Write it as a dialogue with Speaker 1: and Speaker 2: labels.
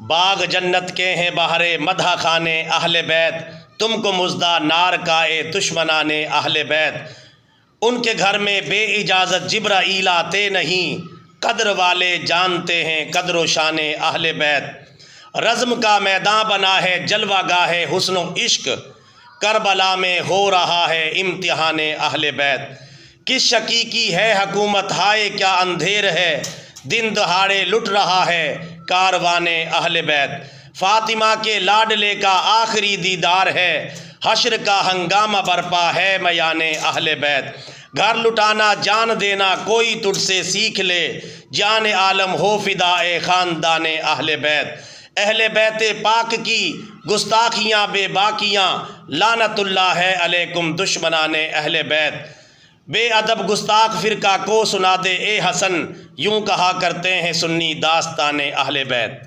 Speaker 1: باغ جنت کے ہیں بہرے مدح خانے اہل بیت، تم کو مژدہ نار کا اے دشمنان اہل بیت۔ ان کے گھر میں بے اجازت جبرائیل آتے نہیں، قدر والے جانتے ہیں قدر و شان اہل بیت۔ رزم کا میداں بنا ہے جلوہ گاہ حسن و عشق، کربلا میں ہو رہا ہے امتحان اہل بیت۔ کس شقی کی ہے حکومت، ہائے کیا اندھیر ہے، دن دہاڑے لٹ رہا ہے کاروان اہل بیت۔ فاطمہ کے لاڈلے کا آخری دیدار ہے، حشر کا ہنگامہ برپا ہے میان اہل بیت۔ گھر لٹانا جان دینا کوئی تجھ سے سیکھ لے، جان عالم ہو فدائے خاندان اہل بیت۔ اہل بیت پاک کی گستاخیاں بے باکیاں، لعنت اللہ ہے علیکم دشمنان اہل بیت۔ بے ادب گستاخ فرقہ کو سنا دے اے حسن، یوں کہا کرتے ہیں سنی داستان اہل بیت۔